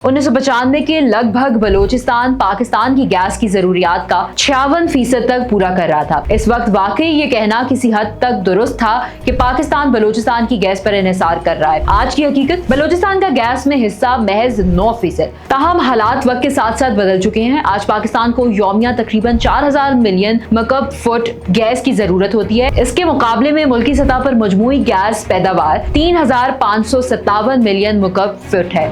1995 के लगभग बलूचिस्तान पाकिस्तान की गैस की जरूरियात का 56% तक पूरा कर रहा था। इस वक्त वाकई ये कहना किसी हद तक दुरुस्त था कि पाकिस्तान बलूचिस्तान की गैस पर इन्हिसार कर रहा है। आज की हकीकत, बलूचिस्तान का गैस में हिस्सा महज 9%। ताहम हालात वक्त के साथ साथ बदल चुके हैं। आज पाकिस्तान को यौमिया तकरीबन 4000 मिलियन मकब फुट गैस की जरूरत होती है। इसके मुकाबले में मुल्की सतह पर मजमूई गैस पैदावार 3557 मिलियन मकब फुट है।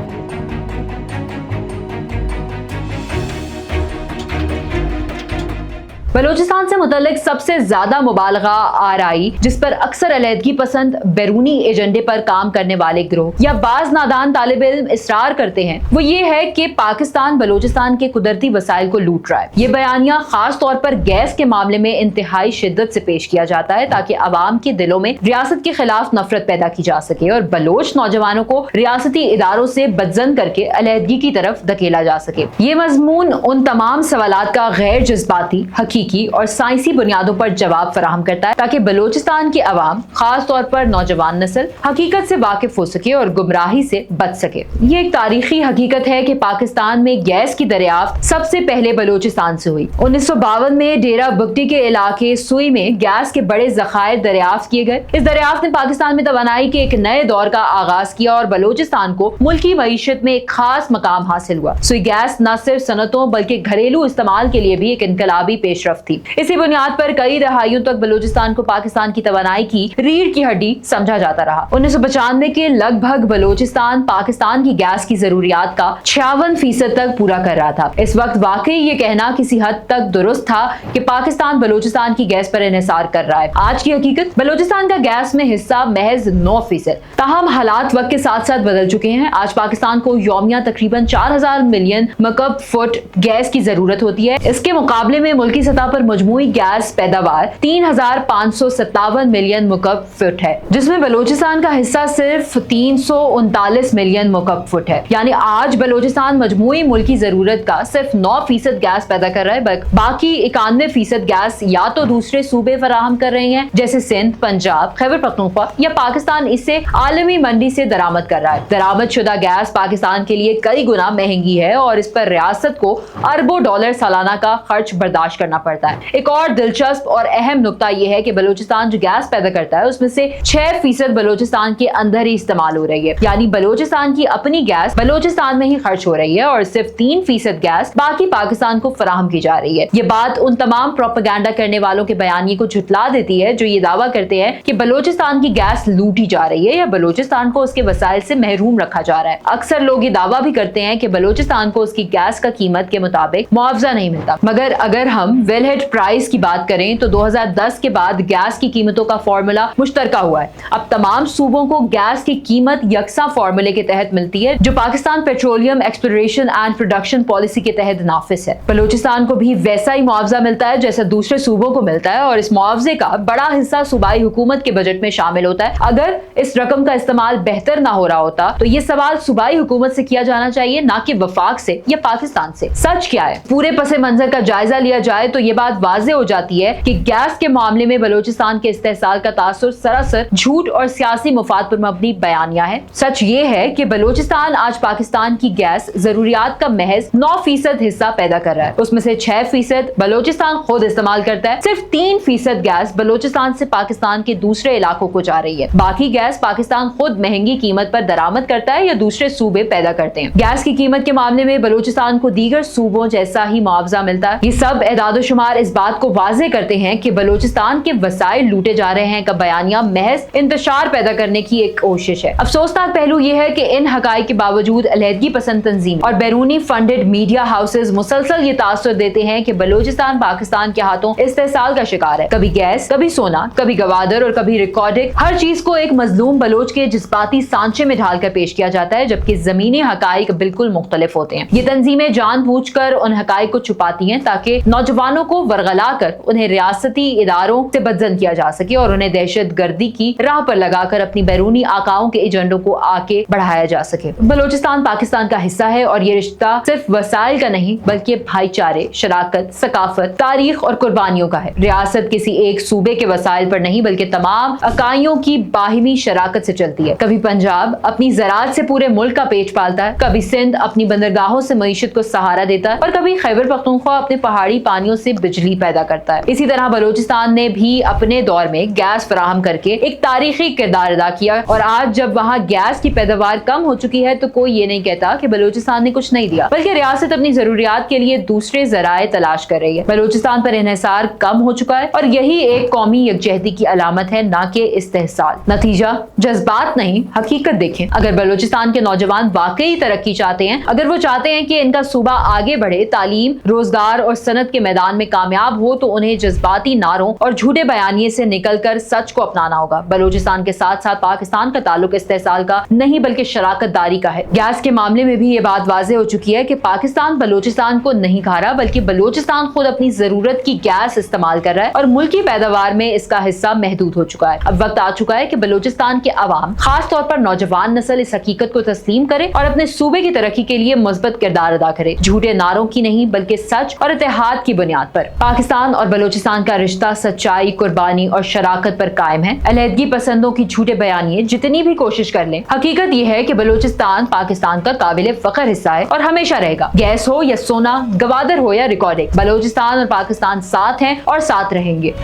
बलूचिस्तान से मुतल्लिक सबसे ज्यादा मुबालगा आरआई, जिस पर अक्सर अलहदगी पसंद बैरूनी एजेंडे पर काम करने वाले गिरोह या बाज नादान तालिब इल्म इसरार करते हैं, वो ये है कि पाकिस्तान बलूचिस्तान के कुदरती वसाइल को लूट रहा है। ये बयानिया खास तौर पर गैस के मामले में इंतहाई शिद्दत से पेश किया जाता है ताकि अवाम के दिलों में रियासत के खिलाफ नफरत पैदा की जा सके और बलोच नौजवानों को रियासती इदारों से बदजन करके अलहदगी की तरफ धकेला जा सके। ये मजमून उन तमाम सवालात का गैर जज्बाती, हकीकी और साइंसी बुनियादों पर जवाब फराहम करता है ताकि बलूचिस्तान की अवाम, खास तौर पर नौजवान नस्ल, हकीकत से वाकिफ हो सके और गुमराही से बच सके। ये एक तारीखी हकीकत है कि पाकिस्तान में गैस की दरियाफ्त सबसे पहले बलूचिस्तान से हुई। 1952 में डेरा बुगटी के इलाके सुई में गैस के बड़े जखायर दरियाफ्त किए गए। इस दरियाफ्त ने पाकिस्तान में तवानाई के एक नए दौर का आगाज किया और बलूचिस्तान को मुल्की मईशत में एक खास मकाम हासिल हुआ। सुई गैस न सिर्फ सनतों बल्कि घरेलू इस्तेमाल के लिए भी एक इनकलाबी पेशरफ्त थी। इसी बुनियाद पर कई दहाइयों तक बलूचिस्तान को पाकिस्तान की तवानाई की रीढ़ की हड्डी समझा जाता रहा। 1995 के लगभग बलूचिस्तान पाकिस्तान की गैस की जरूरियात का 56% तक पूरा कर रहा था। इस वक्त वाकई ये कहना किसी हद तक दुरुस्त था कि पाकिस्तान बलूचिस्तान की गैस पर इन्हिसार कर रहा है। आज की हकीकत, बलूचिस्तान का गैस में हिस्सा महज 9%। ताहम हालात वक्त के साथ साथ बदल चुके हैं। आज पाकिस्तान को यौमिया तकरीबन 4000 मिलियन मकब फुट गैस की जरूरत होती है। इसके मुकाबले में मुल्की सतह पर मजमूई गैस पैदावार 3557 मिलियन मुकब फुट है, जिसमें बलूचिस्तान का हिस्सा सिर्फ 339 मिलियन मुकब फुट है। यानी आज बलूचिस्तान मजमूई मुल्की जरूरत का सिर्फ 9% गैस पैदा कर रहा है। बाकी 91% गैस या तो दूसरे सूबे फराहम कर रहे हैं, जैसे सिंध, पंजाब, खैबर पख्तूनख्वा, या पाकिस्तान इसे आलमी मंडी से दरामद कर रहा है। दरामद शुदा गैस पाकिस्तान के लिए कई गुना महंगी है और इस पर रियासत को अरबों डॉलर सालाना का खर्च बर्दाश्त करना पड़ता है। एक और दिलचस्प और अहम नुक्ता यह है कि बलूचिस्तान जो गैस पैदा करता है उसमें से 6% बलूचिस्तान के अंदर ही इस्तेमाल हो रही है। यानी बलूचिस्तान की अपनी गैस बलूचिस्तान में ही खर्च हो रही है और सिर्फ 3% गैस बाकी पाकिस्तान को फराहम की जा रही है। ये बात उन तमाम प्रोपेगेंडा करने वालों के बयानिए को झुटला देती है जो ये दावा करते हैं कि बलूचिस्तान की गैस लूटी जा रही है या बलूचिस्तान को उसके वसाइल से महरूम रखा जा रहा है। अक्सर लोग ये दावा भी करते हैं कि बलूचिस्तान को उसकी गैस का कीमत के मुताबिक मुआवजा नहीं मिलता। मगर अगर हम वेलहेड प्राइस की बात करें तो 2010 के बाद गैस की कीमतों का फॉर्मूला मुश्तरका हुआ है। अब तमाम सूबों को गैस की कीमत यकसा फॉर्मूले के तहत मिलती है जो Pakistan petroleum exploration and production policy के तहत नाफिज है। बलूचिस्तान को भी वैसा ही मुआवजा मिलता है जैसा दूसरे सूबों को मिलता है और इस मुआवजे का बड़ा हिस्सा सूबाई हुकूमत के बजट में शामिल होता है। अगर इस रकम का इस्तेमाल बेहतर ना हो रहा होता तो ये सवाल सूबाई हुकूमत से किया जाना चाहिए, ना कि वफाक से या पाकिस्तान से। सच क्या है? पूरे पसे मंजर का जायजा लिया जाए तो ये बात वाज़ेह हो जाती है कि गैस के मामले में बलूचिस्तान के इस्तेहसाल का तासुर सरासर झूठ और सियासी मुफाद पर मबनी बयानिया है। सच ये है कि बलूचिस्तान आज पाकिस्तान की गैस जरूरियात का महज 9% हिस्सा पैदा कर रहा है। उसमें से 6% बलूचिस्तान खुद इस्तेमाल करता है। सिर्फ 3% गैस बलूचिस्तान से पाकिस्तान के दूसरे इलाकों को जा रही है। बाकी गैस पाकिस्तान खुद महंगी कीमत पर दरामद करता है या दूसरे सूबे पैदा करते हैं। गैस की कीमत के मामले में बलूचिस्तान को दीगर सूबों जैसा ही मुआवजा मिलता है। ये सब एदाद शुमार इस बात को वाज़ेह करते हैं कि बलूचिस्तान के वसाइल लूटे जा रहे हैं का बयानिया महज इंतशार पैदा करने की एक कोशिश है। अफसोसनाक पहलू यह है कि इन हकाइक के बावजूद अलहदगी पसंद तंजीम और बैरूनी फंडेड मीडिया हाउसेज मुसलसल ये तासुर देते हैं कि बलूचिस्तान पाकिस्तान के हाथों इस्तेहसाल का शिकार है। कभी गैस, कभी सोना, कभी गवादर और कभी रिकॉर्डिक, हर चीज को एक मजलूम बलोच के जज्बाती सांचे में ढालकर पेश किया जाता है, जबकि जमीनी हकाइक बिल्कुल मुख्तलिफ होते हैं। ये तंजीमें जानबूझकर उन हकाइक को छुपाती हैं ताकि नौजवानों को वरगला कर उन्हें रियासती इदारों से बदजन किया जा सके और उन्हें दहशत गर्दी की राह पर लगाकर अपनी बैरूनी आकाओं के एजेंडों को आगे बढ़ाया जा सके। बलूचिस्तान पाकिस्तान का हिस्सा है और ये रिश्ता सिर्फ वसाइल का नहीं बल्कि भाईचारे, शराकत, सकाफत, तारीख और कुर्बानियों का है। रियासत किसी एक सूबे के वसाइल पर नहीं बल्कि तमाम इकाइयों की बाहिमी शराकत से चलती है। कभी पंजाब अपनी ज़राअत से पूरे मुल्क का पेट पालता है, कभी सिंध अपनी बंदरगाहों से मईशत को सहारा देता है और कभी खैबर पख्तूनख्वा अपने पहाड़ी पानियों से बिजली पैदा करता है। इसी तरह बलूचिस्तान ने भी अपने दौर में गैस फराहम करके एक तारीखी किरदार अदा किया और आज जब वहाँ गैस की पैदावार कम हो चुकी है तो कोई ये नहीं कहता कि बलूचिस्तान ने कुछ नहीं दिया, बल्कि रियासत अपनी जरूरियात के लिए दूसरे जराए तलाश कर रही है। बलूचिस्तान पर इन्हिसार कम हो चुका है और यही एक कौमी यकजहती की अलामत है, ना कि इस्तेहसाल। नतीजा जज्बात नहीं, हकीकत देखें। अगर बलूचिस्तान के नौजवान वाकई तरक्की चाहते हैं, अगर वो चाहते हैं कि इनका सूबा आगे बढ़े, तालीम, रोजगार और सनत के मैदान में कामयाब हो, तो उन्हें जज्बाती नारों और झूठे बयानिए से निकलकर सच को अपनाना होगा। बलूचिस्तान के साथ साथ पाकिस्तान का ताल्लुक इस्तेहसाल का नहीं बल्कि शराकत दारी का है। गैस के मामले में भी ये बात वाज़ेह हो चुकी है कि पाकिस्तान बलूचिस्तान को नहीं खा रहा, बल्कि बलूचिस्तान खुद अपनी जरूरत की गैस इस्तेमाल कर रहा है और मुल्की पैदावार में इसका हिस्सा महदूद हो चुका है। अब वक्त आ चुका है कि बलूचिस्तान के अवाम, खास तौर पर नौजवान नस्ल, इस हकीकत को तस्लीम करे और अपने सूबे की तरक्की के लिए मुस्बत किरदार अदा करे, झूठे नारों की नहीं बल्कि सच और इत्तेहाद की बुनियाद पर। पाकिस्तान और बलूचिस्तान का रिश्ता सच्चाई, कुर्बानी और शराकत पर कायम है। अलहदगी पसंदों की झूठे बयानिए जितनी भी कोशिश कर लें, हकीकत यह है कि बलूचिस्तान पाकिस्तान का काबिल फख्र हिस्सा है और हमेशा रहेगा। गैस हो या सोना, गवादर हो या रिकॉर्डिंग, बलूचिस्तान और पाकिस्तान साथ हैं और साथ रहेंगे।